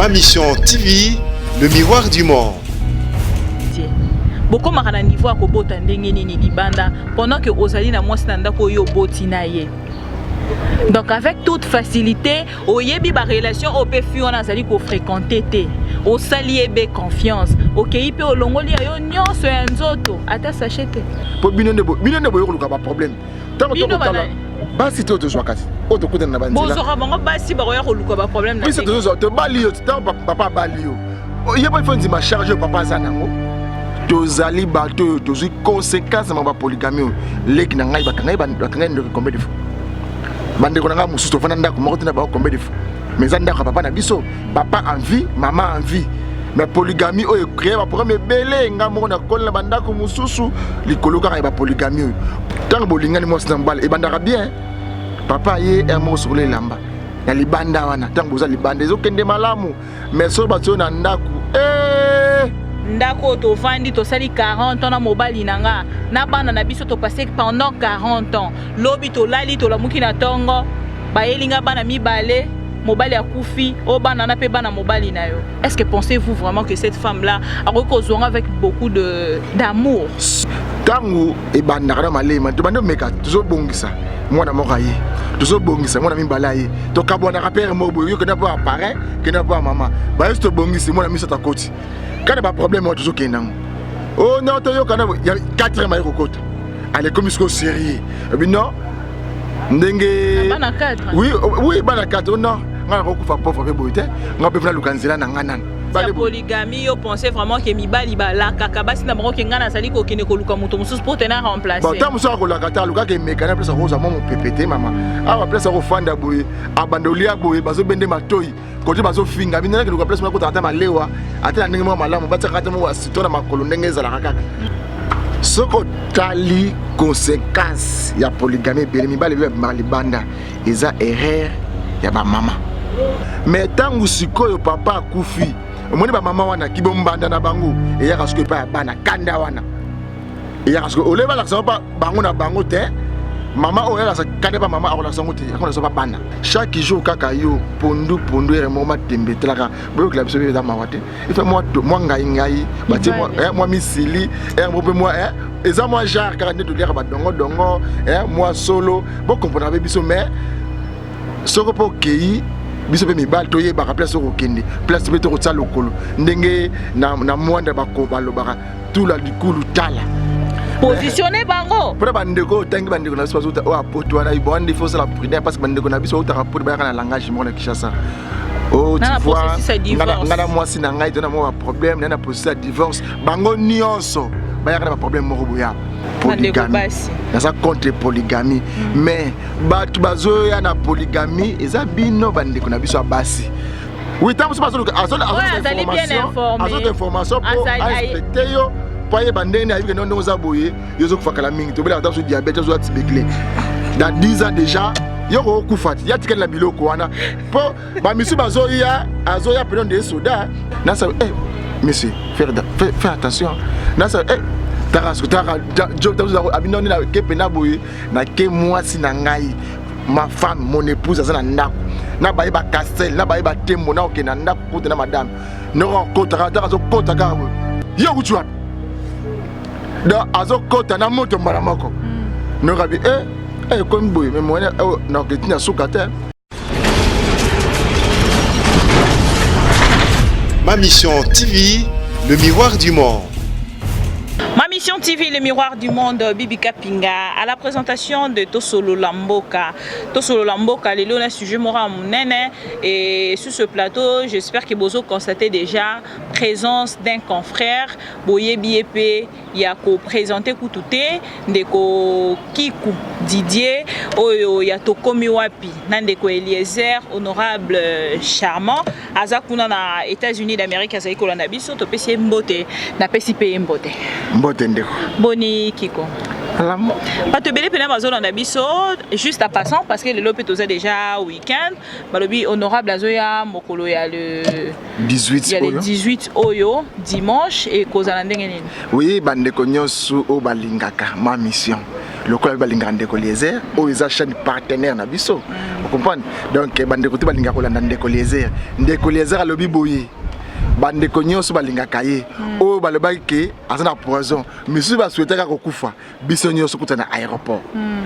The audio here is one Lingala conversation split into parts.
Ma mission TV, le miroir du monde. Beaucoup de niveau à kobota ndenge nini libanda pendant que ozali na mwasi na ndako yo botina ye. Donc avec toute facilité, oyebi ba relation ope fiona nazali ko fréquenter te. O saliebe confiance. OK, pe olongoli yo nyonso ya nzoto ata sachete. Po binone bo yo luka ba problème. Tant que to kala. Basi to to zwakati. O to kutana na banzela. Bozo rabanga basi ba yo luka ba problème na. Puis c'est toujours to bali yo, papa bali yo. Yeba fonzi ma charge papa zanango. Tozali bato tozui conséquence ma polygamie leki na ngai bakangai ndo combien de fois bande ko nga mususu to fana ndako moko tina ba combien de fois mais za ndako papa na biso papa en vie maman en vie mais polygamie o créé ba programme belé nga moko na kolla bandako mususu likolo ka ba polygamie tant bolingani mo sina mbala e bandaka bien papa ye e mo sur les lamba na libanda wana tant boza libanda ezokende malamu mais so bato na ndako ndako to vandi to sali 40 ans na mobali nanga na bana na biso to passé pendant 40 ans lobi to lali to la muki na tongo ba yelinga bana mibale mobali akufi o bana na pe bana mobali na yo. Est-ce que pensez-vous vraiment que cette femme là a reconstruit avec beaucoup de d'amour? Tangu e bana kana malema to bando meka tuzo bongisa mwana mokaye tuzo bongisa mwana mibala ye to kabona ka père mobo yo que na pas apparaît que na pas maman ba to bongisa mwana miso ta koti. Quand il y a un problème, on toujours qu'il y a. Oh non, il y a 4 mailles au côté. Allez, comme il est sérieux. Et puis non. Oui, oui, il y a 4. Non, on a beaucoup de pauvres bébés. On a besoin de l'Ukanzela. La polygamie, on pensait vraiment que Mibali la kakabasi na bango kengana sali ko kene ko luka muto mususu pour tenir remplacer. Bon, tant muso ko la kata luka ke mekana place ko za momo pepete mama. Awa place ko fanda boye, abandolia boye bazo bende matoi. Côté bazo finga binana ke luka place ko tata malewa, ata ndenge mo malamu batsa kata mo wasito na makolo ndenge za la kaka. Soko tali conséquence ya polygamie bele mibali be malibanda eza erreur ya ba mama. Mais tangu sikoyo papa akufi omoni ba mama wana kibombanda na bango e ya kasko pa bana kanda wana e ya kasko oleba la ba bango na bango te mama o ya sa kanda ba mama akola sango te akona so ba bana chaque jour kaka yo pondu e moma tembe telaka boyo kla biso da mawate il fait moi ngai bati moi misili mo pe moi eza moi genre 42 dollars ba dongo moi solo bo comprendre ba biso mais soko po kei biso pe mibal to ye ba place ko kende place pe to ko tsalo kolo ndenge na mwanda ba ko balobaka tout la likulu tala positionner bango pour bandeko tangi bandeko na biso o apoto wana ibonde faut ça la prudence parce que bandeko na biso o ta rapport ba kana langage mo na Kinshasa. Oh tu vois ngana mwasi na ngai to na mo problème na processus de divorce bango nyonso ba ya kana problème mo boya polygamie ça contre polygamie mais batu bazo ya na polygamie eza bino bandeko na biso basi oui tant so bazo information pour respecter yo pour y bandene avec non non zaboye yo zo kufakala mingi to bela attention diabète zo atibekle dans 10 ans déjà yo ko kufati ya tikela na biloko wana po ba misi bazo ya azo ya période de soda na ça monsieur faire attention na ça na ke mwasi na ngai ma femme mon épouse azana ndako na baye ba castel na baye ba tembo na okena ndako kote na madame no kota ka zo kota ka yo kuchwa da azo kota na moto mbala moko no rabi comme boy mais moi na ketina sukate. Ma mission TV, le miroir du monde. Ma mission TV, le miroir du monde, Bibi Kapinga, à la présentation de Tosolo Lamboka. Tosolo Lamboka, le lieu sujet mora nene. Et sur ce plateau, j'espère que vous constatez déjà présence d'un confrère, Boye Biepe, Yako présenté Koutouté, Ndeko Kikou Didier, Oyo Yatokomi Wapi, Nandeko Eliezer, honorable charmant, Azakuna na États-Unis d'Amérique, Azaiko Lanabiso, Topesi Mbote, Napesi Mbote. Boni Kiko. Pas te belé pena bazolo na biso juste à passant parce que le lopé déjà week-end. Balobi honorable azoya mokolo ya le 18 il y a le 18 oyo dimanche et kozala ndenge nini. Oui, bande konyosu o balingaka ma mission. lokola balinga ndeko Eliezer o eza chaîne partenaire na biso vous comprenez donc bandeko te balinga kolanda ndeko Eliezer alobi boye bandeko nyonso balingaka ye oyo balobaki ke aza na poison misusu basouhaitaka kokufa biso nyonso kuta na aéroport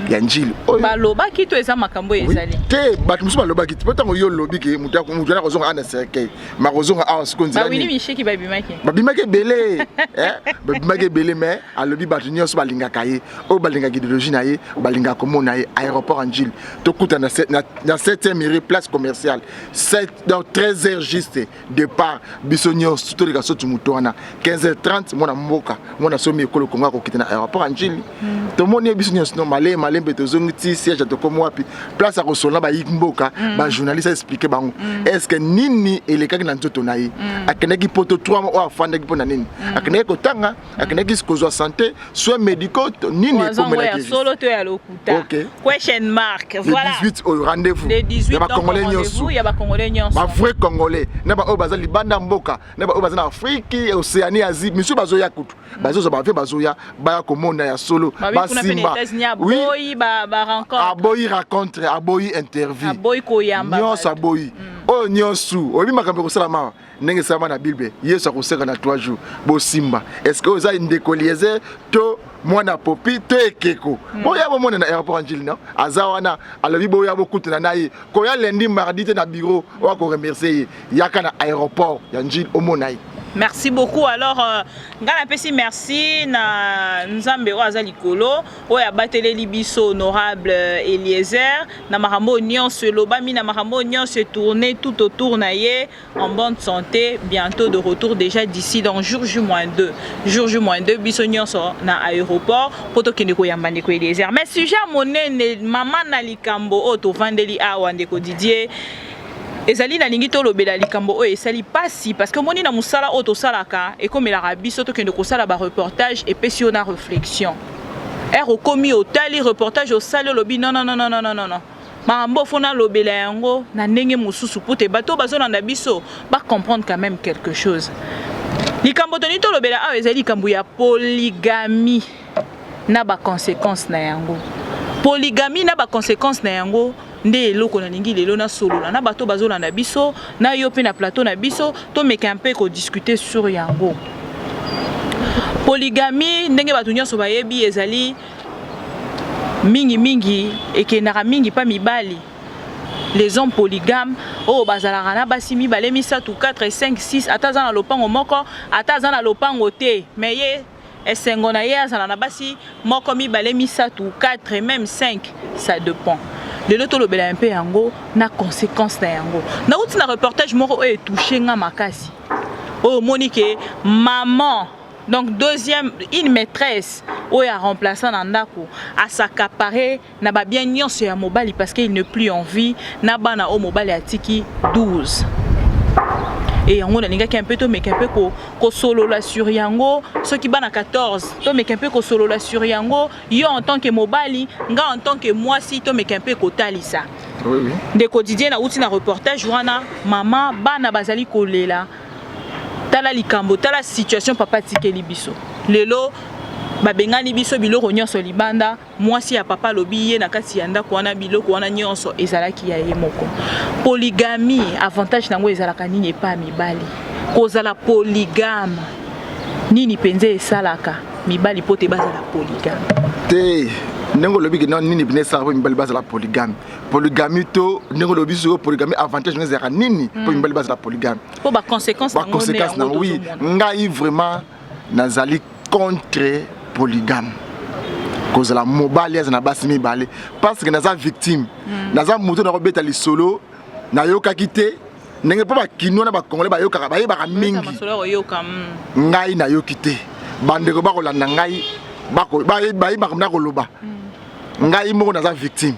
ya njili balobaki to eza makambo ezali te bato misusu balobaki te ntango yo olobi ke motu ana kozonga ana cercueil makozonga awa siko nzela bawili misheki babimaki babimaki ebele mais alobi bato nyonso balingaka ye oyo balingaka idéologie na ye balingaka komona ye aéroport ya njili tokuta na 7e mairie place commerciale donc 13h juste départ biso nyonso toleka so tumuto wana 15h30 mwana mboka mwana somi ekolo kongo akokita na aéroport ya njili tomoni biso nyonso no malembe tozongi ti siège tokomo wapi place ya kosola bayimboka bajournaliste expliqué bango est-ce que nini elekaki na nzoto na ye akendaki poto 3 mois afandaki mpo na nini akendaki kotanga akendaki kozwa santé soins médicaux nini ekomela solo to ya lokuta question mark voilà le 18 au rendez-vous ya ba congolais nyonso ba vrai congolais na ba oyo bazali banda mboka na ba oyo bazali na Afrique Océanie Asie misu bazoya kutu bazozo bave bazoya baya komona ya solo basimba oui ba rencontre aboyi rencontre aboyi interview aboyi koyamba nyonso aboyi oyo nyonso obi makambo kosala mawa ndenge sama na Bible Yesu akoseka na 3 jours bosimba est-ce que oza ndeko Eliezer to mwana popi to ekeko boya bomona na aéroport njili no aza wana alobi boya bokutana na ye koya lundi mardi te na bureau wa ko remercier yaka na aéroport ya njili omona ye. Merci beaucoup. Alors, ngana pesi merci na nzambe o azali kolo o ya batele libiso honorable Eliezer na makambo nyonso lobami na makambo nyonso tourner tout autour na ye en bonne santé, bientôt de retour déjà d'ici dans jour J-2 biso nyonso na aéroport poto kende ko yamba ndeko Eliezer. Mais sujet monene mama na likambo o to vandeli awa ndeko Didier ezali na lingi to lobela likambo o esali pasi parce que moni na musala o to salaka e comme la biso to kende ko sala ba reportage et pesi on a réflexion ero komi o tali reportage o sali lobi non mambo fona lobela yango na ndenge mususu pote bato bazona na biso ba comprendre quand même quelque chose likambo toni to lobela a ezali likambo ya polygamie na ba conséquences na yango polygamie na ba conséquences na yango nde eloko na lingi lelo na solola na bato bazola na biso na yo pe na plateau na biso to meka un peu ko discuter sur yango polygamie ndenge bato nyonso bayebi ezali mingi ekendaka mingi pa mibali les hommes polygames o bazalaka na basi mibale misatu 4 5 6 ata za na lopango moko ata za na lopango te mais ye esengo na ye azala na basi moko mibale misatu 4 et même 5 ça dépend lelo tolobela un peu yango na conséquence na yango na uti na reportage moko e touché nga makasi o monique maman donc deuxième une maîtresse o ya remplaçant na ndako a s'accaparer na ba bien nyonso ya mobali parce qu'il ne plus en vie na bana o mobali atiki 12 et on a un peu to meka un peu ko solo la sur yango ceux qui bana 14 to meka un peu ko solo la sur yango yo en tant que mobali nga en tant que moi si to meka un peu ko talisa oui de quotidien na uti na reportage wana mama bana bazali kolela tala likambo tala situation papa tikeli biso lelo babengani biso biloko nyonso libanda mwasi ya papa lobi ye na kati ya ndako wana biloko wana nyonso ezalaki ya ye moko polygamie avantage nango ezalaka nini epa mibali kozala polygame nini penze esalaka mibali pote bazala polygame te ndenge lobi ke non nini penze esalaka po mibali bazala polygamie to ndenge lobi so polygamie avantage nango ezalaka nini po mibali bazala polygame po ba conséquence nango oui ngai vraiment nazali contre polygame cause la mobile na basi mibale parce que naza victime naza moto na robeta lisolo na yoka kité ndenge pa ba kino na ba congolais ba yoka ba yeba mingi ngai na yokité bandeko ba kolanda ngai ba yeba na koloba ngai moko naza victime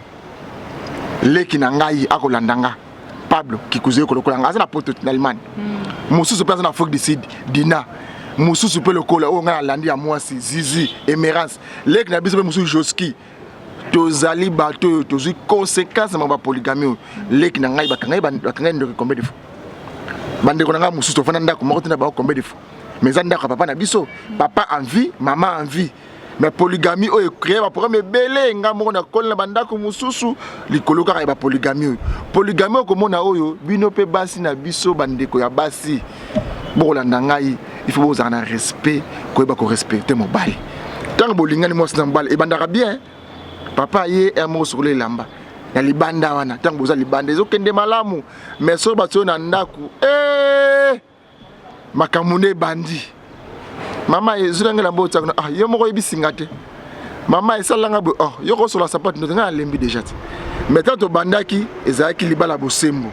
leki na ngai akolanda nga Pablo kikuze ko lokola nga za na poto na Allemagne mususu place na Afrique du Sud dina mususu pe lokola o nga landi ya mwasi zizi emerance lek na biso pe mususu joski tozali bato tozi conséquence ma ba polygamie lek na ngai bakangai ndeko combien de fois bande ko nga mususu fana ndako moko tina ba combien de fois mais anda ka papa na biso papa en vie maman en vie mais polygamie oyo créé ba problème belé nga moko na kola bandako mususu likolo kaka ba polygamie. Polygamie ko mona oyo bino pe basi na biso bandeko ya basi. Bolanda ngai il faut vous en respect ko ba ko respecter mobali. Tant bolingani mo sina mobali e bandaka bien. Papa ye e mo sukule lamba. Ya libanda wana tant boza libanda ezokende malamu mais so batio na ndaku makamune bandi. Mama ezulanga lambo tsakuna yo moko yebisinga te. Mama esalanga bo yo ko sola sapatu ndenga lembi déjà te. Mais tant to bandaki ezaki libala bosembo.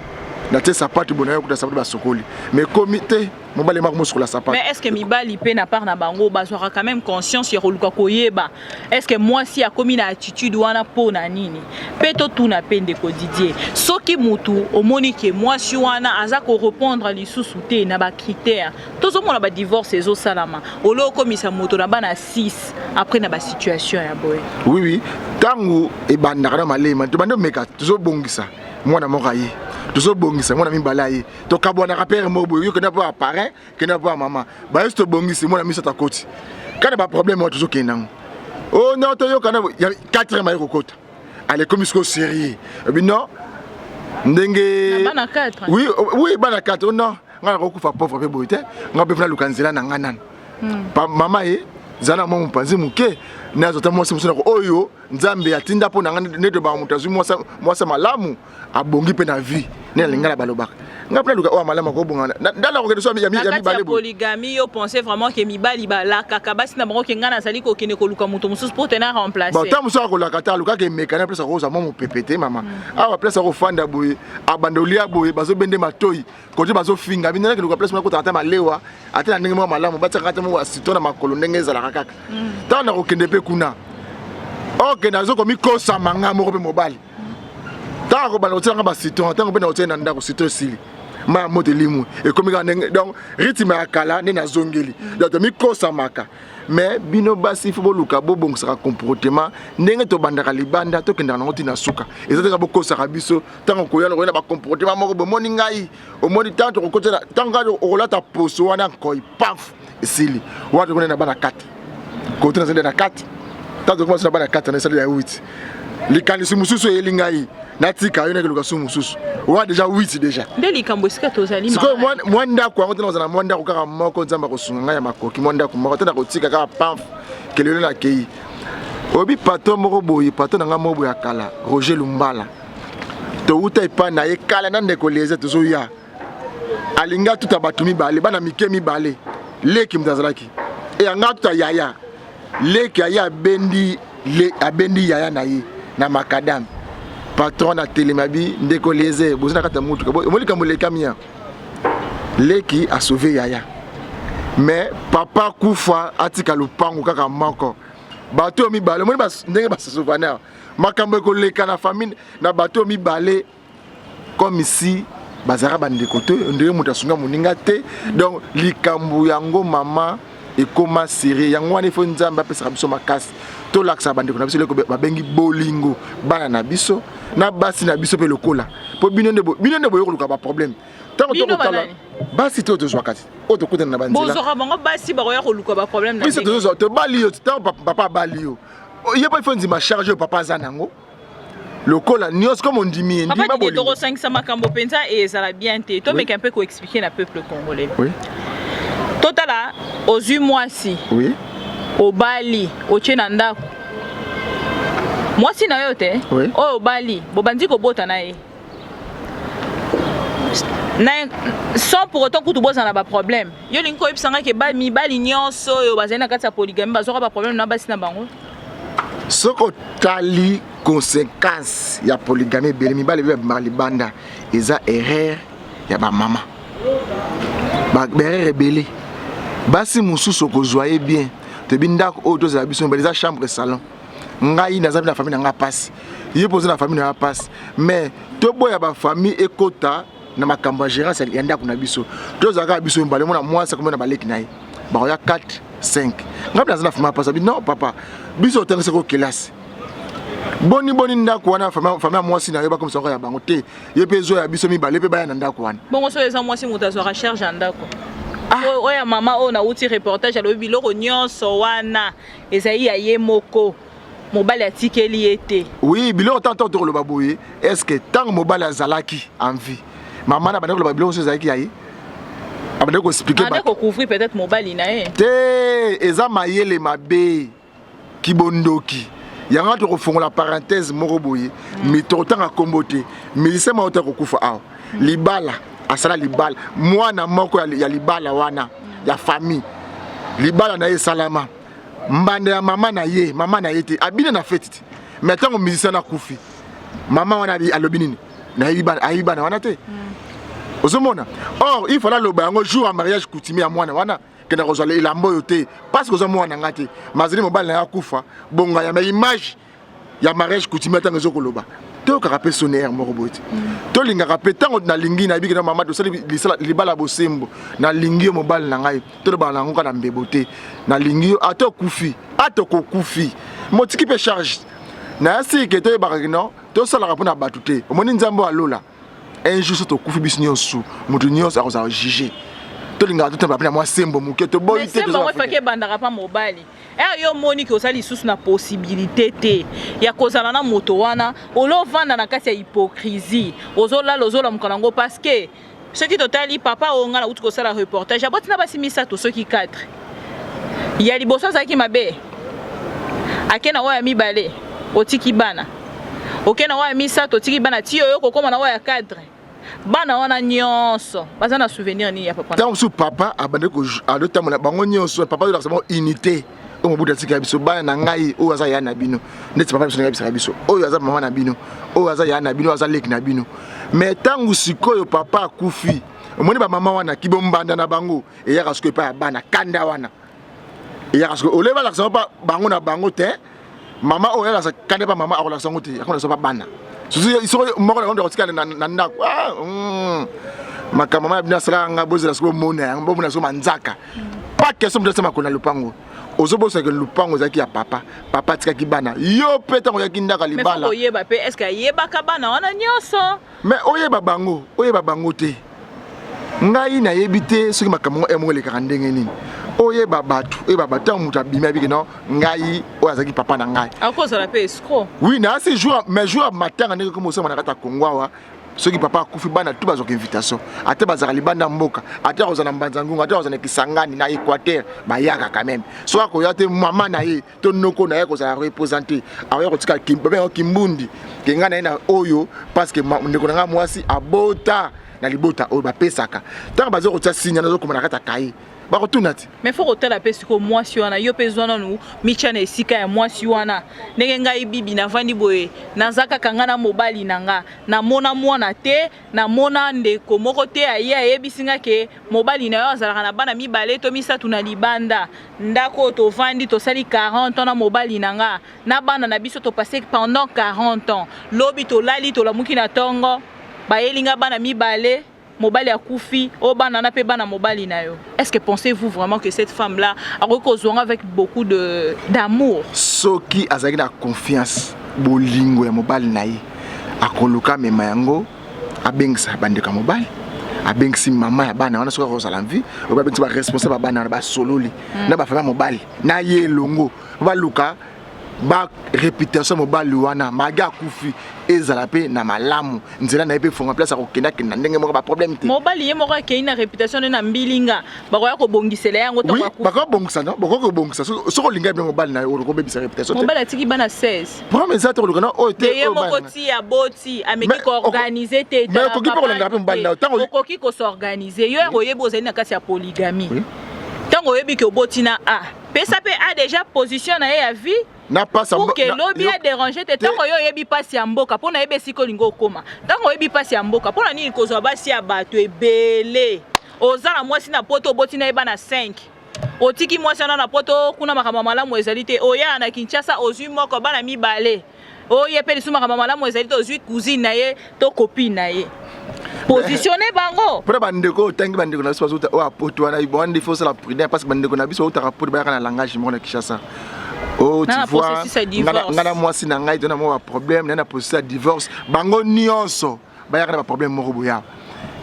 Na te sapatu bona yo kuta sapatu ba sokoli. Mais comité mobali mako sur la sapatu. Mais est-ce que mibali pe na part na bango bazwaka quand même conscience ya koluka koyeba? Est-ce que moi si a commis na attitude wana po na nini? Pe to tuna pende ko Didier. Soki mutu omoni ke moi si wana aza ko répondre lisusu te na ba critères. Tozo mona ba divorce ezo salama. Olo komisa moto na bana 6 après na ba situation ya boy. Oui oui. Tangu e bandaka na malema to bando meka tozo bongisa. Mwana mokayi. Tozo bongisa mwana mibala ye to kabwana rapere mobo yo kena pa parrain kena pa maman ba yesto bongisa mwana misa ta koti kana ba problème tozo kenango oh non to yo kana ya 4 mai kokota allez comme isko sérieux bi non ndenge bana 4 oui oui bana 4 oh non ngana ko kufa pauvre pe boite ngabe funa lukanzela na ngana pa mama ye zana mo mpanzi muke nazo ta mwasi musuna ko oyo nzambe atinda po na ngana neto ba mutazu mwasa malamu abongi pe na vie ne lingala balobaka ngapela luka o malama ko bonga ndala ko keso ya mibale polygamie yo pensez vraiment que mibali balaka kabasi na bango ke ngana sali ko kene ko luka muto mususu pour tenir remplacer bon tant muso ko lakata luka ke mekana place ko za mo pepete mama awa place ko fanda boye abandolia boye bazo bende matoi ko je bazo finga binana ke luka place ko tata malewa atena ndenge mo malamu bataka kata mo asitona makolo ndenge za la kaka tant na ko kende pe kuna ok nazo ko mikosa manga mo ko be mobali tant ko bana otanga ba siton tant ko bena otena ndako sito sili ma modelimu et comme donc rythme akala ne na zongeli donc mi kosa maka mais bino basi fo boluka bo bongisa comportement ndenge to bandaka libanda to kenda na tina suka ezataka bo kosa biso tant ko yana ko na ba comportement moko bo moni ngai o moni tant ko kotela tant ga o lata poso wana ko paf sili wato ko na bana 4 ko tena zende na 4 tant ko na bana 4 na sali ya 8 likanisi mususu elingai natika yo nekeluka su mususu wa déjà 8 déjà ndeli kambo sika tozali ma mwanda ko ngotena ozana mwanda ko kaka moko nzamba ko sunga ya makoki mwanda ko moko tena ko tika kaka pamf kelelo na kei obi pato moko boyi pato na ngamo boya kala Roger Lumbala to uta ipa na ye kala na ndeko leze tozo ya alinga tuta batumi bale bana mikemi bale leki mtazalaki e anga tuta yaya leki aya bendi le abendi yaya na ye na makadam patron na telemabi ndeko leze bozina kata mutu ko molika moleka mia leki a sauvé yaya mais papa kufa atika lupango kaka moko bato mi balé moni bas ndenge bas souvenir makambo ko leka na famille na bato mi balé comme ici bazara bandeko to ndenge mutu asunga moninga te donc likambu yango mama et comment serrer yango wana ifo nzamba pesa biso makasi to laksa bandeko na biso leko babengi bolingo bana na biso na basi na biso pe lokola po bino ndebo yokoluka ba problème tango to kotala basi to tozwa kati o to kutana na banzela bozo ka bango basi ba koya koluka ba problème na biso tozwa to bali yo tango papa bali yo yeba ifo nzima charge papa zanango lokola nios comme on dit mi ndima bolingo papa 500 makambo penza et ça la bien te to meka un peu ko expliquer na peuple congolais oui totala aux 8 mois si oui au Bali au Chenanda moi si na yote oui. Au Bali bobandi ko bota na ye na sans pour autant que tu bosses na ba problème yo linko ipsanga ke ba mi bali nyonso yo bazena kati ya polygamie bazoka ba problème na basi na bango soko tali conséquence ya polygamie beli mi bali banda eza erreur ya ba mama ba erreur beli basi mususu ko joyer bien te binda ko to za biso baliza chambre salon ngai na na famille nga passe ye poser na famille na passe mais to boya ba famille ekota na makambo gérance ya ndako na biso to za ka biso mbale mona mwasa comme na baleki nayi ba ya 4 5 ngapla na famille passe non papa biso tangise ko classe boni ndako wana famille mwasi na yeba comme ça ya bango te ye pezo ya biso mi bale pe ba na ndako wana bongo so eza mwasi mutazo ra charge ndako oya mama o na uti reportage alobi biloko nyonso wana ezali ya ye moko mobali atikeli ete. Oui, biloko tant to lo baboye est-ce que tant mobali azalaki en vie maman na bandeko lo biloko so ezalaki yayi abandeko expliquer ba ko couvrir peut-être mobali na ye te eza mayele mabe kibondoki yanga to kofongola parenthèse moko boye mais to tanga kombote mais c'est ma ota kokufa aw libala asala libala mwana moko ya libala wana ya famille libala na ye salama mbande ya mama na ye te abine na fete mais tango musicien na kufi mama wana alobi nini na ayibana wana te ozomona or il fallait le bango jour à mariage coutumier à mwana wana kena kozala ilambo yote parce que ozomona ngate mazeli mobali na kufa bonga ya image ya mariage coutumier tango ezokoloba to karape sonner moko bote to linga rape tango na lingi na bikina mama to sali libala bosembo na lingi mobali na ngai to ba na ngoka na mbebote na lingi ato kufi ato kokufi motiki pe charge na si ke to ba no to sala rapona batute omoni nzambo alola un jour to kufi bisinyo su mutu nyonso akoza juger to linga to ba na moi sembo muke to boy te to ba fake bandaka pa mobali yo moni ki osali lisusu na possibilité te ya kozala na moto wana olovanda na kasi ya hypocrisie ozolala ozolamuka nango parce que soki totali papa onga na uti kosala reportage abotina basi misato soki 4 ya liboso azalaki mabe ake na oyo ya mibale otiki bana oke na oyo ya misato otiki bana ti oyo kokoma na oyo ya 4 bana wana nyonso baza na souvenir ni ya papa tango su papa abande ko alotamona bango nyonso papa yo la unité omo buda tika biso bana na ngai o aza ya na bino ndeti papa biso na biso oyo aza mama na bino o aza ya na bino aza leki na bino mais tangu sikoyo papa akufi omoni ba mama wana kibombanda na bango e ya kasko pa bana kanda wana e ya kasko oleba la pa bango na bango te mama o ya la kanda pa mama akola sango te akona so pa bana so moko na ndo tika na ndako makamama bina sala nga bozela so mona mbo na so manzaka pas question de sama kona lupango ozobosa ke lupango zaki ya papa tika kibana yo peta ko yakindaka libala mais oyeba pe est-ce que yeba ka bana wana nyonso mais oyeba bango te ngai na yebite soki makambo emongole ka ndenge nini oyeba batu mutu abima biki no ngai oyazaki papa na ngai akozala pe escroc oui na si jour mais jour matin ndenge comme osema na kata kongwawa soki papa akufi bana tout bazoka invitation ate bazaka libanda mboka ate kozana mbanzangunga ate kozana kisangani na Équateur bayaka quand même so akoya te mama na ye to noko na ye kozala représenter awa kotika kimbundi kenga na ena oyo parce que ndeko na mwasi abota na libota oyo bapesaka tant bazo kotia sinya nazo komana kata kai bakotunati mais faut hôtel a pesiko mwasi wana yo pezwana nu micha na esika ya mwasi wana ndenge ngai bibi na vandi boye nazaka kanga na mobali nanga na mona mwana te na mona ndeko moko te aye ayebisinga ke mobali na yo azalaka na bana mibale to misatu na libanda ndako to vandi to sali 40 ans na mobali nanga na bana na biso to passer pendant 40 ans lobi to lali to lamuki na tongo bayelinga bana mibale mobali akufi o bana na pe bana mobali na yo. Est-ce que pensez-vous vraiment que cette femme là a rekozonga avec beaucoup de d'amour? Soki azaki na confiance bolingo ya mobali na ye akoluka mema yango abengisa bandeka mobali abengisi mama ya bana wana soka kozala mvi obabengisa ba responsable bana ba sololi na ba fama mobali na ye longo baluka ba réputation mobali wana maga kufi ezala pe na malamu nzela na pe fonga place akokenda kenda ndenge moko ba problème te mobali ye moko ke ina réputation na mbilinga bakoya ko bongisela yango to ba bako bongisa no bako bongisa so linga be mobali na oro ko bebisa réputation te mobali atiki bana 16 problème ça to lokana o te ye moko ti ya boti ameki ko organiser te mais ko ki ko linga pe mobali na tango ko ki ko s'organiser yo oyebo zali na kasi ya polygamie tango yebi ke oboti na a pesa pe a déjà position na ye ya vie na pasa pour que lobby a dérangé te tango yo yebi pasi ya mboka pona yebe siko lingo koma tango yebi pasi ya mboka pona nini kozwa basi ya bato ebele ozala mwasi na poto oboti na yeba na 5 otiki mwasi na poto kuna makambo malamu ezali te oya na Kinshasa ozwi moko bana mibale oye pe lisuma makambo malamu ezali te ozwi cousine na ye to copine na ye positionner bango pour bandeko tangi bandeko na biso o apoto wana ibonde faut la prudence parce que bandeko na biso o tarapoto ba kana langage mo na Kinshasa. Oh, tu vois, ngana mwasi na ngai tona mo problème na processus de divorce bango nyonso ba ya kana problème mo rubuya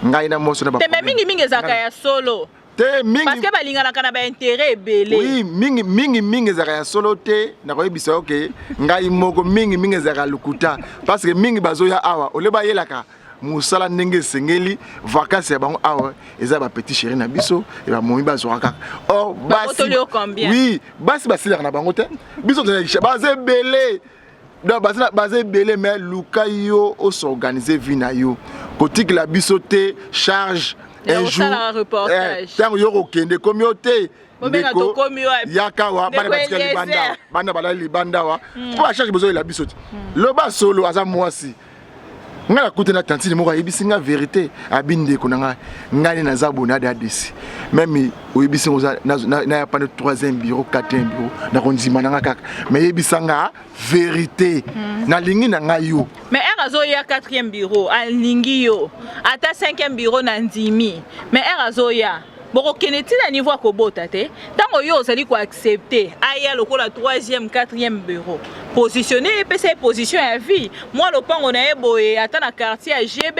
ngai na mo so na ba problème mingi ezaka ya solo te mingi parce que balingana kana ba intérêt belé oui mingi zaka solo te na ko yebisa OK ngai moko mingi zaka lukuta parce que mingi bazoya awa oleba yelaka musala ndenge sengeli vacances ya bango awa eza ba petit chéri na biso et ba momi bazwa kaka oh basi oui basi basila na bango te biso te baze belé donc baze belé mais luka yo o s'organiser vie na yo kotik la biso te charge un jour tant yo okende communauté ndeko yakawa bana batika libanda bana bala libanda wa pour charge besoin la biso lo ba solo aza mwasi ngala kutena tantine moko yebisi nga vérité abinde ko nga ngani na zabona da desi même oyebisi ngoza na ya pa 3e bureau 4e bureau na konzima nga kaka mais yebisa nga vérité na lingi na nga yo mais erazo ya 4e bureau alingi yo ata 5e bureau na ndimi mais erazo ya boko keneti na niveau ko bota te tango yo zali ko accepter aya lokola 3e 4e bureau positionner pesa position ya vie moi le pango na eboye ata na quartier ya GB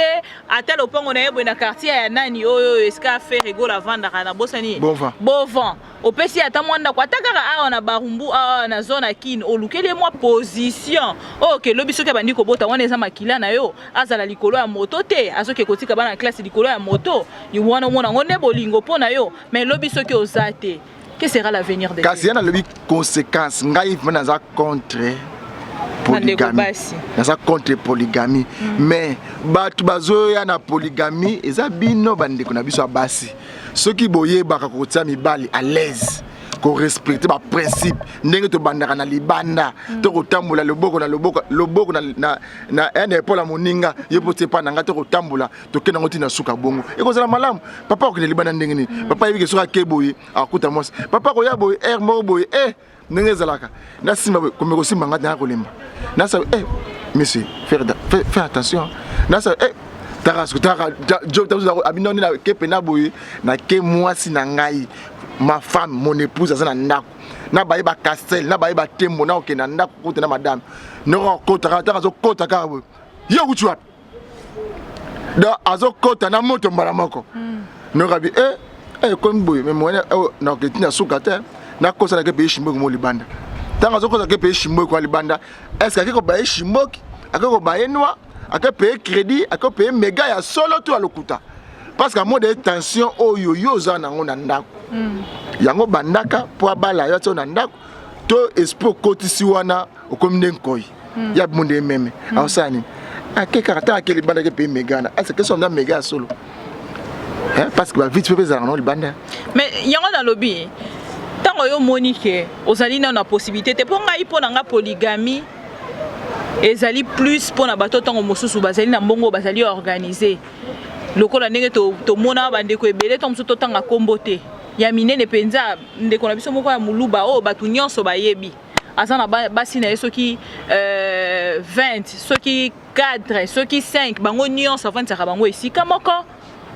ata le pango na eboye na quartier ya nani oyo eska faire rigola vanda kana bosani bovan opesi ata mwanda kwa takaka awa na barumbu awa na zone kin olukele moi position OK lobi soki bandi ko bota wana eza makila na yo azala likolo ya moto te azoke kotika bana classe likolo ya moto you wana mona ngone bolingo pona yo mais lobi soki ozate que sera l'avenir de kasi yana lobi conséquence ngai vena za contre polygamie za contre polygamie mais batu bazoya na polygamie eza bino bandeko na biso basi soki boye baka kotia mibali à l'aise ko respecter ba principe ndenge to bandaka na libanda to kotambola loboko na ene pola moninga yepote pa nanga to kotambola to kena ngoti na suka bongo ekozala malamu papa ko ne libanda ndenge ni papa yebike soka keboyi akuta mos papa ko yaboyi mo boyi ndenge zalaka na simba komeko simba ngata na kolemba na sa monsieur faire attention na sa taka job tazo abinoni na kepena boyi na ke mwasi na ngai ma femme mon épouse azana ndako na baye ba castel na baye ba tembo na okena ndako kote na madame no kota taka zo kota ka yo kuchwa da azo kota na moto mbala moko no rabi comme boy mais moi na ketina sukata na kosa na ke pe shimbo mo libanda tanga zo kosa ke pe shimbo ko libanda est-ce que ko baye shimbo akako baye noa akape crédit akape méga ya solo to alokuta parce que mode tension oyo yoza na ngona ndako yango bandaka po abala yo to na ndako to espo kotisi wana okominde nkoi ya monde meme awsani akeka ta akeli banda ke pe méga na est-ce que son na méga solo parce que va vite peut za na libanda mais yango na lobby tango yo monique ozali na possibilité te po ngai po na nga polygamie ezali plus pour na bato tango mosusu bazali na mbongo bazali organiser lokola ndenge to mona bandeko ebele to mosusu tanga kombote ya minene penza ndeko na biso moko ya muluba o batu nyonso bayebi azana basi na soki 20 soki 4 soki 5 bango nyonso avanda ka bango esika moko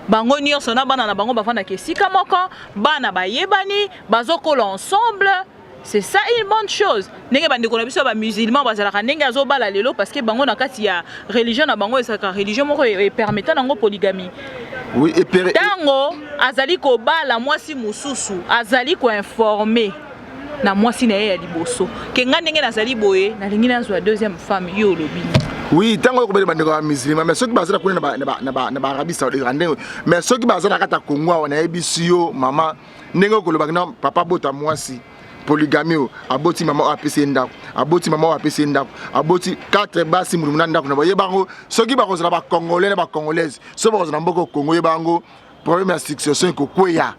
bango nyonso na bana na bango bavanda ke esika moko bana bayebani bazokola ensemble. C'est ça une bonne chose. Ndenge bandeko na biso ba musulman bazalaka ndenge azobala lelo parce que bango na kati ya religion na bango esaka religion moko e permettant nango polygamie. Oui, et tango azali ko bala mwasi mususu azali ko informer na mwasi na ye ya liboso ke nga ndenge nazali boye na lingi na zwa deuxième femme yo lobi. Oui, tango ko bele bandeko ba musulman mais soki bazala ko na ba Arabie Saoudite ndenge mais soki bazala kata Congo na ebisiyo mama ndenge ko lobaka na papa bota mwasi polygamie aboti mama apesi ndako aboti mama apesi ndako aboti 4 basi mulumuna ndako na boye bango soki bakozala ba congolais na ba congolaise so bakozala mboko Congo ye bango problème ya succession ko kweya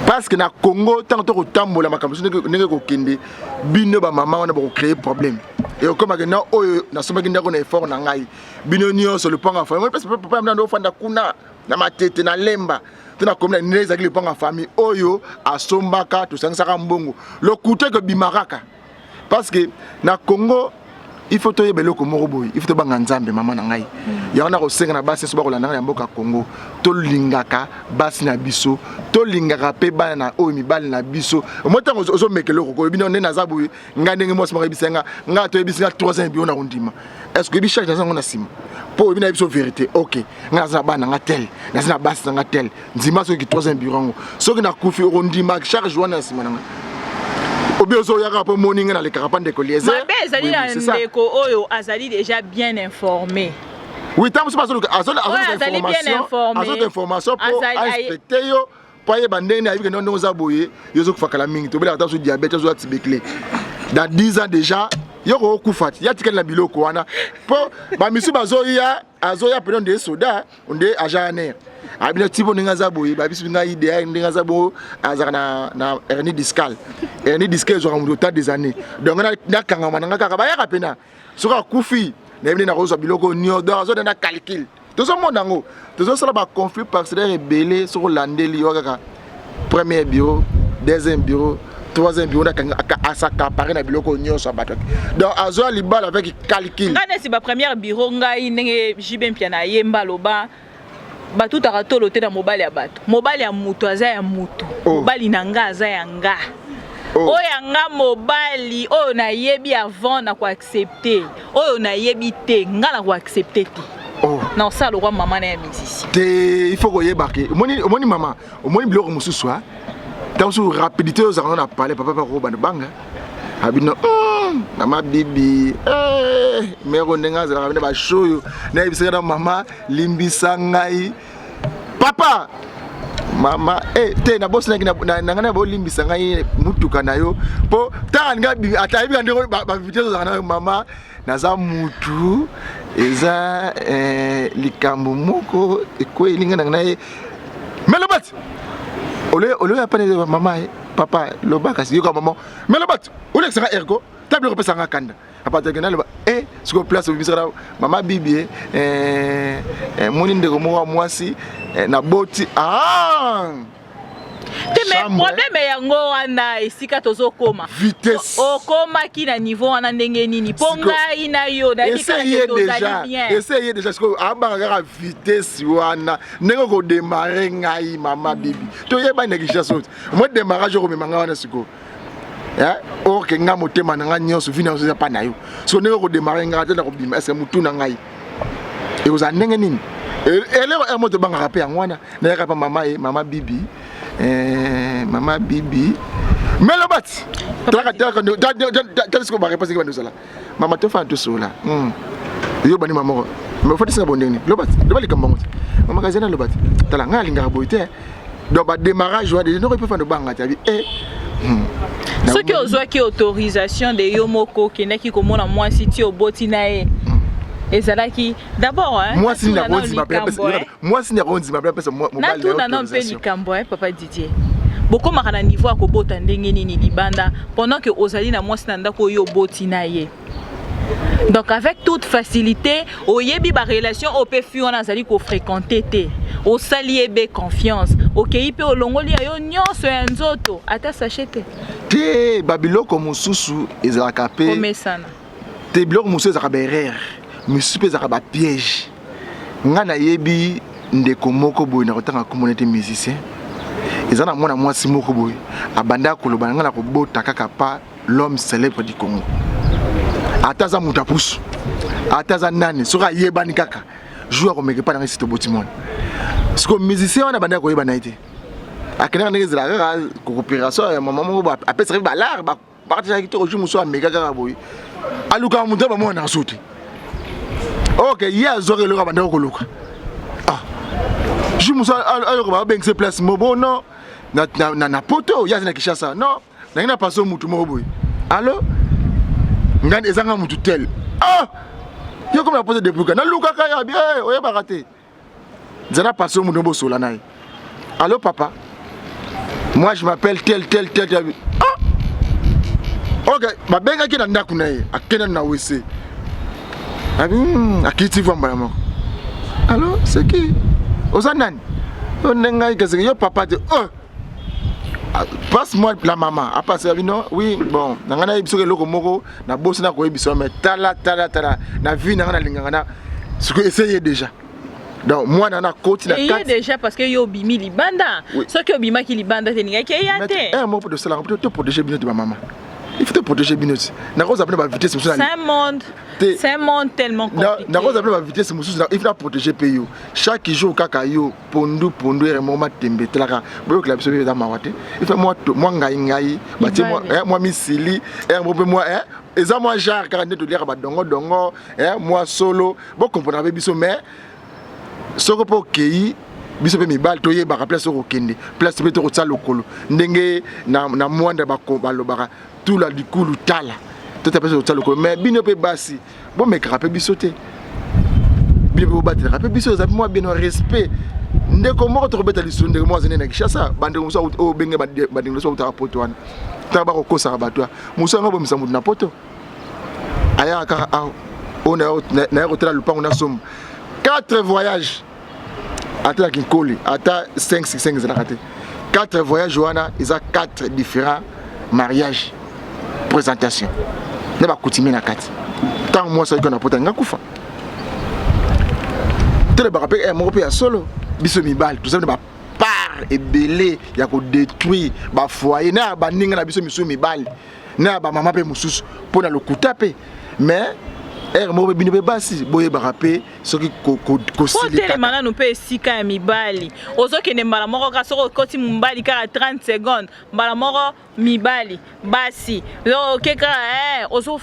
parce que na Congo tant to kotambola makambo ndenge ko kende bino ba mama wana ba ko créer problème et comme que na oyo na somaki ndako na effort na ngai bino nyonso le panga fa moi parce que papa mna ndo fanda kuna na matete na lemba tena komna neza ki le panga famille oyo asombaka to sangsaka mbongo le coûté que bimaraka parce que na Congo il faut to yebelo ko moroboy il faut to banga nzambe mama na ngai ya wana ko senga na basi so ba ko landa ya mboka Congo to lingaka basi na biso to lingaka pe bana na oyo mibali na biso motango ozo mekelo ko bino ne na zabu nga ndenge mo sima bisenga nga to bisinga 300 biona kondima est-ce que bi charge na ngo na sima pour une vérité. Ok, naza bana ngatel, naza bas ngatel. Nzima so ki troisième bureau. So ki na kufi ondi mak chaque jour na simana. Obiozo yaka po morning na le carapan de collier. Mabe ezali na ndeko oyo azali déjà bien informé. Oui, tant que c'est information pour respecter yo. Paye bandene avec non nous aboyer yo zo kufakala mingi to bela ta so diabète zo atibekle dans 10 ans déjà yo ko kufati ya tikela biloko wana po ba misu bazoya azoya pendant des soda onde ajaner abina tipo ninga zaboye ba bisu nga idea ninga zabo azana na hernie discale zo ramudo ta des années donc na kanga mananga kaka ba ya kapena so ka kufi na bina na rozo biloko nyo do azo na calcul. Tout ce monde en haut, tout ça là conflit parcellaire rebelle sur l'andeli yoga premier bureau, deuxième bureau, troisième bureau à s'accaparer na biloko nyonso bato. Donc azo libal avec calcul. Ngane si ba premier bureau ngai ndenge jibe mpia na yemba loba batu taratolo te na mobile ya bato. Mobile ya mutu aza ya mutu. Mobile na nga aza ya nga. Oya nga mobile oyo na yebi avant na ko accepter. Oyo na yebi te nga na ko accepter te. Non, ça, le roi maman est musicien. Il faut que vous moni maman, moni blog mususwa. Dans une rapidité, vous en a parlé, papa Roban Banga. Abino, maman bibi, mais on est dans la show. Naïbisera maman, limbisangai. Papa! Mama, te na boss na ngana bo limbisangai mutuka nayo. Po, ta nga bibi, atayibi ngandero ba vitesse za mama. Naza mutu eza likambo moko ekwelinga na naye melobat ole ya pane mama papa lobaka siko maman melobat ole sera ergo table repesa nga kanda apata gena loba siko place bisara mama bibi moni ndeko mo mwasi na boti mais problème yango wana esika tozokoma vitesse okoma ki na niveau wana ndenge nini ponga ina yo na essayez déjà parce que abanga vitesse wana ndenge ko démarrer ngai mama bibi to yeba négliger so moi démarrage ko memanga wana siko ok nga motema na nga nyonso vina so pa na yo so ndenge ko démarrer ngai tena ko bima est-ce mutu na ngai e oza ndenge nini elero moto banga rapé ngwana na yaka pa mama bibi Maman Bibi. Mais le bat. Tu as réponse que nous allons. Maman te fait tout cela. Yo bani maman. Mais faut dire bon dernier. Le bat. Le bat les comme maman kazena le bat. Tala nga linga boité. Donc ba démarrage wa de no peut faire de banga tabi. Ce qui ozwa ki autorisation de Yomoko qui n'est qui comme moi si tu au botinae. Et ça là qui d'abord moi si na ronzi ma pesa moi na tout na non pe likambo papa Didier boko makana niveau ko bota ndenge nini libanda pendant que ozali na moi si na ndako yo botina ye donc avec toute facilité oyebi ba relation au pe fi on azali ko fréquenter te o sali ebe confiance okei pe olongoli yo nyonso ya nzoto ata sachete te babiloko mususu ezalaka pe komesana te biloko mususu ezalaka berere monsieur pesa ba piège ngana yebi ndeko moko boy na kotanga communauté musicien ezana mwana mwasi moko boy abanda koloba ngana ko bota kaka pa l'homme célèbre du Congo ataza mutapusu ataza nani soka yebani kaka jouer ko meke pa na site botimon siko musicien wana banda ko yebana ite akena ngeze la ko coopération ya maman moko apesa ba lar ba partager ki to joue muso ameka kaka boy aluka muto ba mona soute. Ok, hier j'aurais le rabat d'Okoluka. Je me suis dit que c'est place mobo non. Na poto, il y a des qui ça non. N'a pas son mutu mobo. Allô? Ngan ezanga mutu tel. Yo comme la pose de pluka. Na luka kaya bien, oye baraté. Zana pas son mutu mobo solanai. Allô papa? Moi je m'appelle tel. Ok, ba benga ki na ndaku na ye. Akena na wese. Akiti vamba mo. Allô, c'est qui? Ozanan. On est que yo papa de passe-moi la maman. A passer non? Oui, bon, nangana ibiso ke loko moko na boss na ko ibiso mais tala na vie nangana lingana. Ce que essayer déjà. Donc moi nana côté la carte. Déjà parce que yo bimi libanda. Ce que bima ki libanda te ninga ke yate. Moi pour de cela, pour te protéger bien de ma maman. Il faut te protéger bien aussi. Na cause après la vitesse c'est un monde tellement compliqué. Na cause après la vitesse il faut protéger pays. Chaque jour kaka yo pondu et moment tembe telaka. Boyo la biso dans mawate. Il fait moi ngai bati moi misili moi eza moi genre 42 dollars ba dongo moi solo. Bon comprendre avec biso mais soko po kei biso pe mibal to yeba place ko kende place pe to tsala lokolo ndenge na mwanda ba ko balobaka tout la du coup tala tout à fait tsala lokolo mais bino pe basi bon mais rapé biso te bino pe battre rapé biso za moi bien respect ndeko moko to beta liso ndeko moi zene na kishasa bande musa o benge bande so ta poto wana ta ba ko kosa batwa musa ngo bomisa mutu na poto aya ka on na hôtel lupango na somme 4 voyages. Attends qu'il colle, attends 5 ans. 4 voyages, Johanna, ils ont 4 différents mariages, présentations. Ne pas coutumer na 4. Tant moi ça qu'on a porté un coup. Tout le barapé est mon pays solo. Biso mi bal, tout ça ne va part et belé, il y a qu'on détruit, ba foyer, na ba ninga na biso mi bal, na ba maman pe mususu pour na le coup taper. Mais mo be bino be basi boye barapé ce qui ko sili ka mana no pe sika ya mibali ozoke ne mbala moko ka soko koti mbali ka 30 secondes mbala moko mibali basi zo keka ozo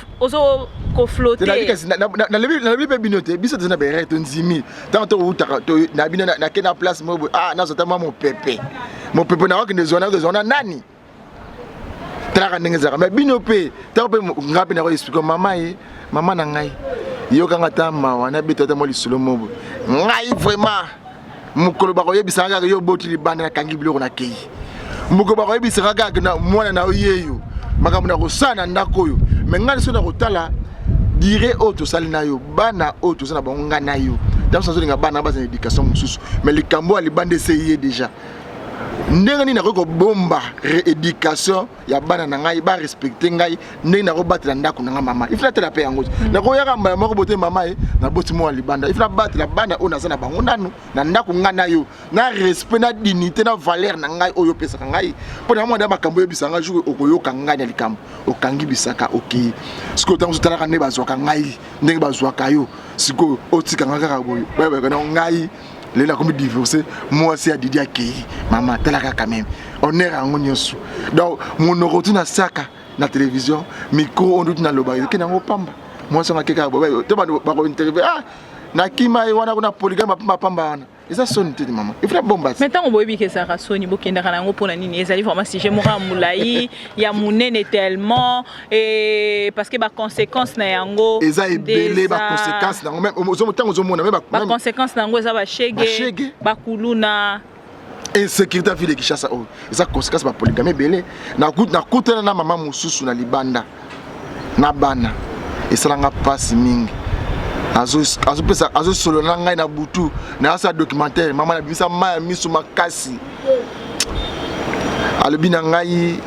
ko flotter na lebi pe binote biso tena be reto nzimi tanto utaka to na bino na kena place mo na zota mon pepe na wakende zona nani traka ndenge zaka mais bino pe tanto pe ngapi na ko expliquer mama na ngai yo kanga tama wana bitata mo lisolo mobo ngai vraiment mukolo ba ko yebisa nga yo boti libanda na kangi biloko na kei mukolo ba ko yebisa nga na mwana na yeyo makambo na ko sana ndako yo mais ngai so na ko tala dire auto sali na yo bana auto sana bonga na yo dans ce sens bana base éducation mususu mais likambo alibande essayé déjà ndenge ni na ko bomba rééducation ya bana na ngai ba respecter ngai ndenge na ko batela ndako na mama il faut la paix yango na ko yaka mbala moko bote mama na boti mo libanda il faut batela bana ona sana bango nanu na ndako ngana yo na respect na dignité na valeur na ngai oyo pesa ngai pona mo da makambo yebisa nga jour okoyoka ngai na likambo okangi bisaka okay siko tango tala ka ne bazwaka ngai ndenge bazwaka yo siko otika nga kaka boyo ba na ngai les comme divorcé moi c'est à Didier Akei maman talaka quand même on est en onyosu donc mon retourne à saka na télévision micro on doute na loba ke na pamba moi ça makeka boba to ba ko interview na kima wana kuna polygame pamba wana eza sonne te maman il faut bomba maintenant on boyebi ke ça soni bokenda kana ngo pona nini ezali vraiment si je mora mulai ya munene tellement et parce que ba conséquences na yango eza ebele ba conséquences na même ozomotango ozomona même ba conséquences na ngo eza ba shege ba kuluna insécurité ville de Kinshasa oh eza conséquences ba polygame belé na kutana na mama mususu na libanda na bana esalanga passe mingi azo solo na ngai na butu na sa documentaire mama na bimisa ma misu makasi alobi na ngai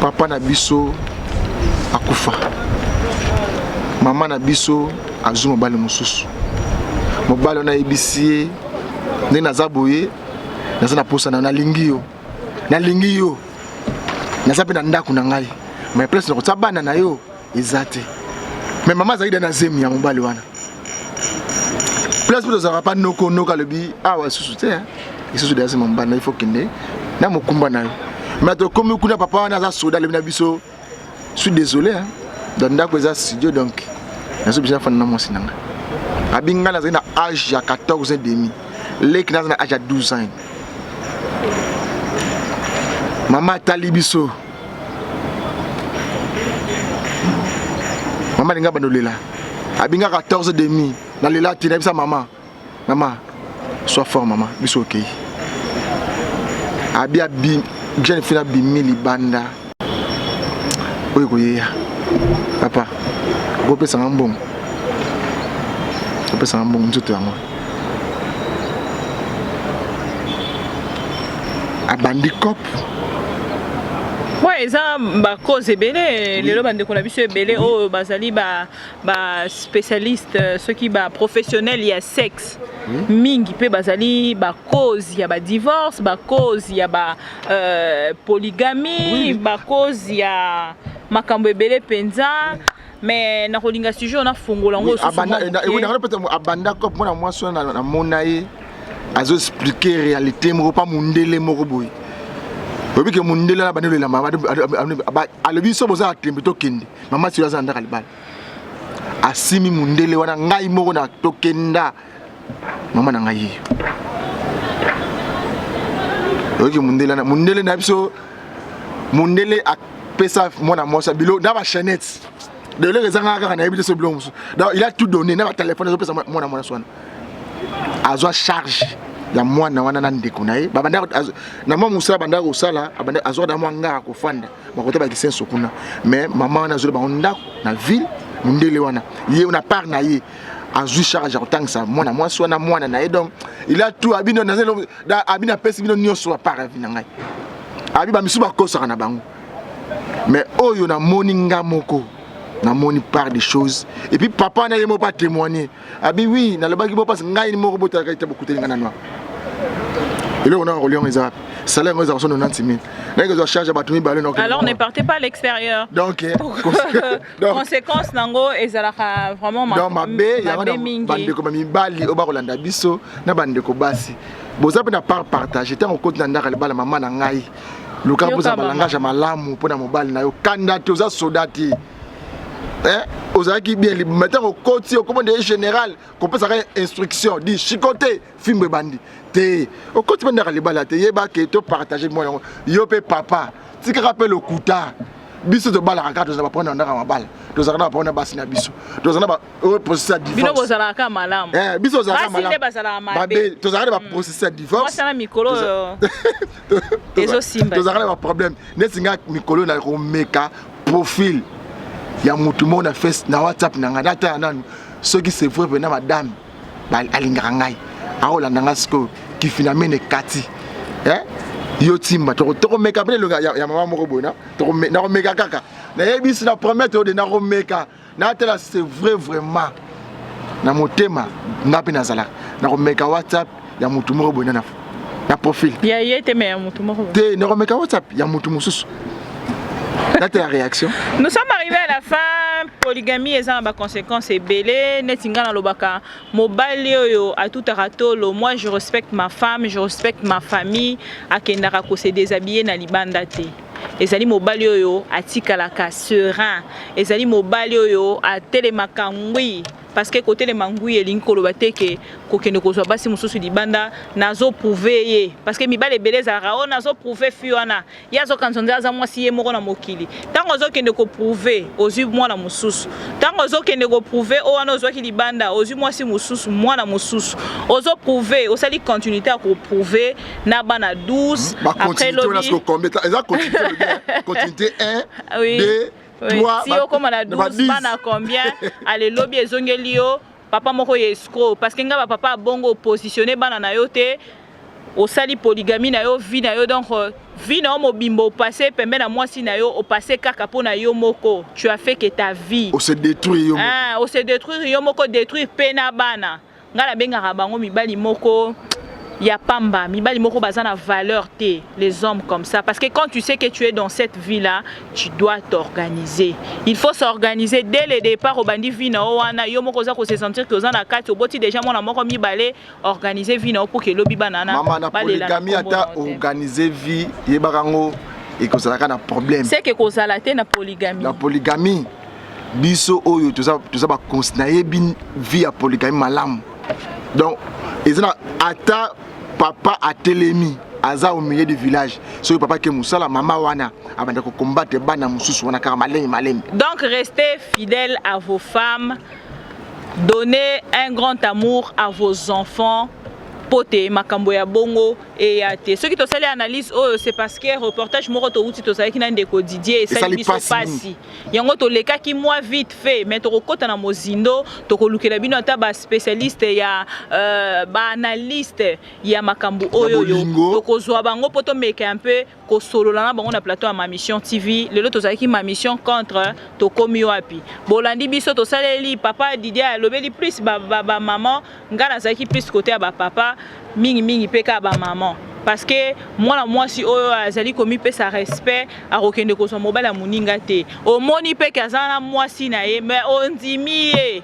papa na biso akufa mama na biso azuma bale mususu mobalo na ebisi ne na zaboye na sana posa na lingio na sape na ndako na ngai mais place na ko tsabana na yo ezate mais maman zaida na zemi ya mobali wana place pour ça pas noko le bi wa susu te isusu de zemi mbana il faut kende na mokumba na yo mais to comme kuna papa wana za soda le na biso je suis désolé dans ndako za studio donc na so bien fa na mo sinanga abinga na zina âge ya 14 ans demi lek na âge ya 12 ans maman talibiso maman linga bandolela abinga 14 demi na lela tina bisa maman sois fort maman biso okay abia bi jeune fille bi mili banda oyo koyeya papa gopesa ngambongo nzoto yango abandi cop. Ouais, ça ba cause belé les bande qu'on a vu sur belé oh bazali ba spécialiste ceux qui ba professionnel il y a sexe mingi pe bazali ba cause il y a ba divorce ba cause il y a ba polygamie ba cause il y a makambo ebele penza mais na kolinga sujet on a fongola ngo abanda ko mona mwasi na mona ye azo expliquer réalité mo pas mundele moko boy obi ke mundele la banelo la mama alobi so boza tembe to kende mama si yaza ndaka libala asimi mundele wana ngai moko na to kenda mama na ngai obi mundele na biso mundele a pesa mona mosa bilo na ba chaînette de le rezanga ka na ebite so bilo musu donc il a tout donné na ba téléphone zo pesa mona swana azo charge ya mwana wana na ndeko na ye babanda na mama musala banda ko sala abanda azo da mwanga ko fanda bakote ba kisenso kuna mais mama wana zo ba onda na ville mundele wana ye una part na ye azu charge ya kotangisa mwana mwasi wana mwana na ye donc il a tout abino na zelo da abina pesi bino nyoso pa ravi na ngai abi ba misu ba kosa na bango mais oyo na moninga moko na moni part des choses et puis papa na yemo pas témoigner abi oui na le bagi bo passe ngai ni moko bota ka ita bokutelinga na noa et là on a relié les arabes salaire aux argent 90 000 là ils ont chargé batumi balé donc alors ne partez pas à l'extérieur donc conséquence nango ezalaka vraiment donc mabe ya bande ko mibali oba kolanda biso na bande ko basi boza pe na part partager tant au côté na ndaka le bala mama na ngai luka boza balangage malamu pona mobali na yo kanda te oza soldati ozaki bien libre maintenant au côté au commande général qu'on peut savoir instruction dit chicoté film bandi te au côté pendant les balades yeba que to partager moi yo pe papa ti ka rappelle le kuta biso to bala ka to za prendre ndaka mabala to za na prendre basi na biso to za na ba processus divorce bino bozala ka malamu biso za ka malamu babe to za na ba processus divorce moi ça mikolo ezo simba to za na ba problème nesinga mikolo na ko meka profil ya mutu mona face na WhatsApp na ngata nanu soki c'est vrai na madame ba alingaka ngai aola ndanga sko ki finalement kati yo timba to meka pe le ya mama moko bona to na ko meka kaka na yebisi na promettre de na ko meka na tela c'est vrai vraiment na motema ngapi na zala na ko meka WhatsApp ya mutu moko bona na profil ya yete me ya mutu moko te na ko meka WhatsApp ya mutu mususu. Là, ta réaction? Nous sommes arrivés à la fin. Polygamie et ça a des conséquences belé. Netinga na lobaka mobali yo à tout aratolo. Moi je respecte ma femme, je respecte ma famille. Akendaka ko se déshabiller na libanda te. Ezali mobali yo atikalaka serein. Ezali mobali yo a telemaka ngui. Parce que côté les mangouilles et l'incolo bateke kokende ko so basi mususu libanda nazo prouver parce que mibale beleza rao nazo prouver fiona yazo kanzonza za mwasi ye moko na mokili tango zo kende ko prouver ozu mwana mususu tango zo kende ko prouver o wana zo ki libanda ozu mwasi mususu mwana mususu ozo prouver osali continuité à ko prouver na bana 12 après lobby continuité 1 2 oui, si on commence à 12, bana combien? Allez, lobby et zongelio, papa moko escroc. Parce que nga papa bongo positionné bana na yote, au sali polygamie na yo, vie na yo donc vie na yo bimbo passé, permet na moi si na yo, au passé kaka po na yo moko. Tu as fait que ta vie. On se détruit yo moko. On se détruit yo moko, détruire pena bana. Nga la benga rabango mibali moko. Ya pamba, mibali moko bazana valeur te, les hommes comme ça. Parce que quand tu sais que tu es dans cette vie-là, tu dois t'organiser. Il faut s'organiser dès le départ au bandi vina oana yo moko za ko se sentir que ozana kati oboti déjà mona moko mibale organiser vina pour que lobi banana. Maman na polygamie ata organiser vie yebakango et que ça na problème. C'est que kozala te na polygamie. La polygamie biso oyo tout ça ba considérer bin vie à polygamie malam. Donc ils ont ata papa a télémi aza au milieu du village so papa ke musala mama wana abanda ko combattre bana mususu wana ka malemi. Donc restez fidèles à vos femmes, donnez un grand amour à vos enfants. Poté makambo ya bongo et ya te ceux qui te sali analyse c'est parce que reportage moko to uti to sali ki na ndeko Didier et ça biso pasi yango to leka ki moi vite fait mais to kota na mozindo to ko lukela bino ata ba spécialiste ya ba analyste ya makambo oyo yo to ko zwa bango poto meka un peu ko solola na bango na plateau ya ma mission TV lelo to sali ki ma mission contre to komi wapi bolandi biso to saleli papa Didier alobeli plus ba maman ngana sali ki plus côté ya ba papa mingi peka ba maman parce que moi si oyo azali komi pe sa respect a okende ko so mobile muninga te o moni pe kazana moi si na ye mais on dimi ye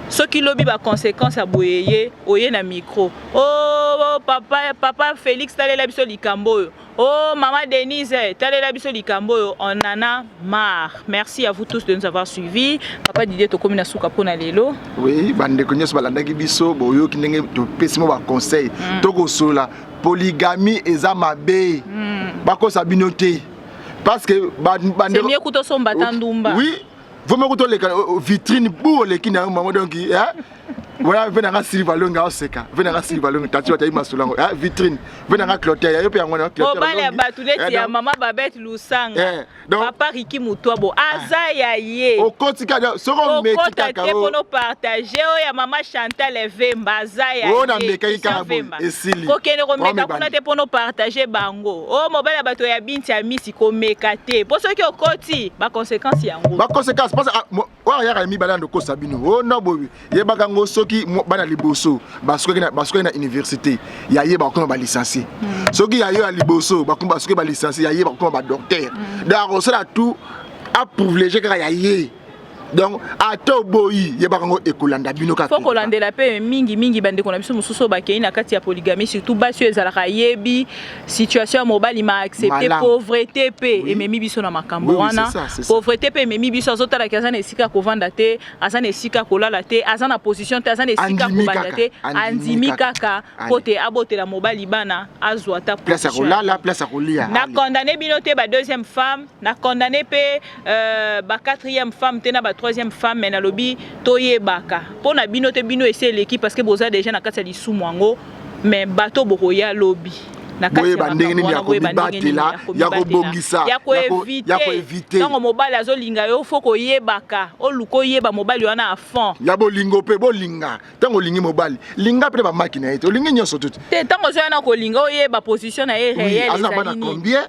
soki lobi ba conséquence a boyeye oye na micro oh papa Félix talela biso likambo. Oh maman Denise talela biso likambo. On en a marre. Merci à vous tous de nous avoir suivis. Papa Didier tokomi na suka pona lelo. Oui, bande ko nyos balandaki biso boyo ki ndenge to pesimo ba conseil toko sola polygamie eza mabe bako sabinote parce que bande c'est mieux kuto somba tandumba. Oui, vous me kuto les vitrine pour les qui na maman donc voilà, venez à Silva Longa Oseka, venez à Silva Longa, tu as eu ma solango, vitrine, venez à Clotaire, il y a un clotaire. Oh, bah, les batoulettes, il y a maman Babette Lusanga, papa Riki Moutouabo, Azayaye. Au quotidien, seront mes petits pour nous partager, il y a maman Chantal Vemba, Azayaye. Oh, on a mes Vemba. Et Sili. Ok, nous remettons pour nous partager Bango. Oh, mon bel abato ya binti ya misi komekate. Pour ceux qui ont côté, ma conséquence y a un gros. Ma conséquence, parce que, oh, il y a mis balando ko Sabino. Oh, non, boy, il y a bagango soki bana liboso basoki na université ya ye ba ko ba licencié soki ya yo a liboso ba ko basoki ba licencié ya ye ba ko ba docteur donc ça tout a privilégié ka ya ye donc ato boyi ye ba ko ekolanda bino ka faut kolanda la paix mingi bande ko na biso mususu ba kei na kati ya polygamie surtout basu ezalaka yebi situation mobile ma accepter pauvreté pe et memi biso na makambo wana pauvreté pe memi biso azotala ki azana esika ko vanda te azana esika ko lala te azana position te azana esika ko banda te andimi kaka kote abote la mobile bana azwa ta place ko lala place ko lia na condamné bino te ba deuxième femme na condamné pe ba quatrième femme te na ba troisième femme mais na lobi toye baka pona bino te bino essayer l'équipe parce que boza déjà na kati ya lisumwango mais bato bokoya lobby na kati ya bandenge ni ya kobatela ya kobongisa ya ko éviter donc mobile azolinga yo faut koyebaka oluko yeba mobile wana à fond ya bolingo pe bolinga tango lingi mobile linga pe ba makina eto lingi nyoso tout te tango zo na kolinga oyeba position na ye réel ezali combien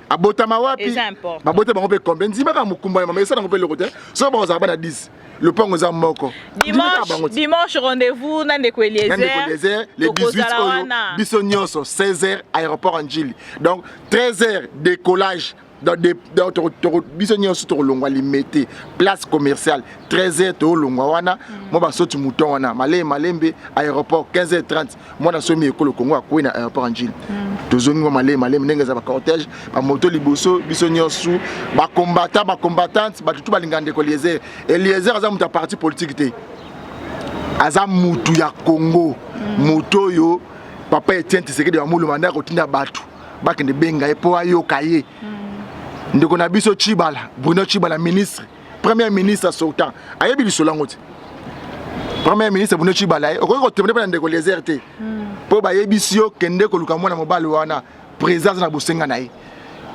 abotama wapi babote bango pe combien nzima ka mukumba mama esa ngo pe lokote so ba za bana 10 le pongo za moko dimanche rendez-vous na ndeko Eliezer le 18 biso nyonso 16h aéroport Angili donc 13h décollage dans biso nyonso to longwa limité place commerciale 13h to longwa wana mo ba soti mouton wana malembe aéroport 15h30 moi na somi ekolo Congo akoyi na aéroport Angili tozongi mo malembe ndenge za ba cortège ba moto liboso biso nyonso ba combattante ba tutu balingande ko Eliezer aza muta parti politique te aza mutu ya Congo moto yo papa Etienne Tshisekedi wa mulu manda ko tinda batu bakende benga epo ayo kaye ndeko na biso Chibala Bruno Chibala ministre premier ministre sortant ayebi lisolango te premier ministre Bruno Chibala okoki kotemene pa ndeko Eliezer te po bayebi sio kende ko luka mwana mobali wana présence na bosenga na ye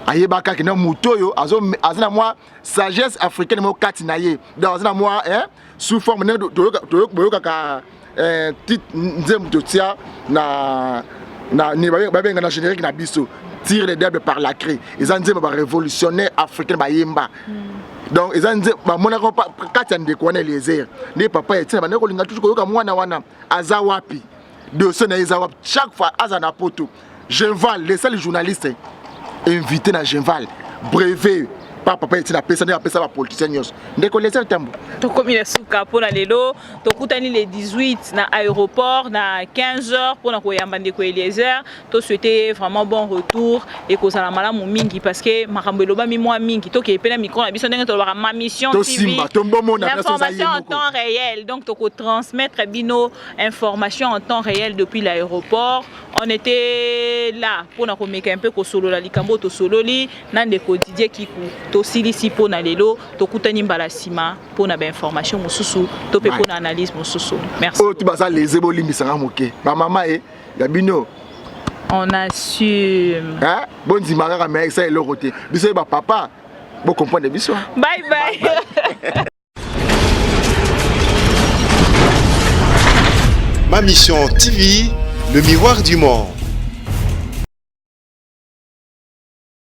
ayebaka kena muto yo azana moi sagesse africaine mo kati na ye donc azana moi sous forme toyoka ka tit nzembo totia na ni babenga na générique na biso tire les diables par la craie ils ont dit ba révolutionnaire africain ba yemba donc ils ont dit ba monako kati ndeko wana Eliezer ni papa etina ba ndeko linga toujours koyoka mwana wana azawapi de ce na azawapi chaque fois azana poto Genval les seuls journalistes invités na Genval brevet papa etina pesa ne apesa ba politicien nyos ndeko Eliezer tambo to komi na suka pona lelo to kutani le 18 na aéroport na 15h pona koyamba ndeko Eliezer to souhaiter vraiment bon retour et ko sala malamu mingi parce que makambo eloba mi moi mingi to ke pena micro na biso ndenge to ba ma mission TV l'information en temps réel donc to ko transmettre bino information en temps réel depuis l'aéroport on était là pona ko meka un peu ko solo la likambo to sololi na ndeko Didier Kiku to silisi pona lelo to kutani mbala sima pona ba information mususu to pe pona analyse mususu merci oh tu basa les eboli misanga moke ba mama gabino on assume bon dimara mais ça est le côté biso ba papa bon comprendre biso bye bye Ma mission TV, le miroir du monde.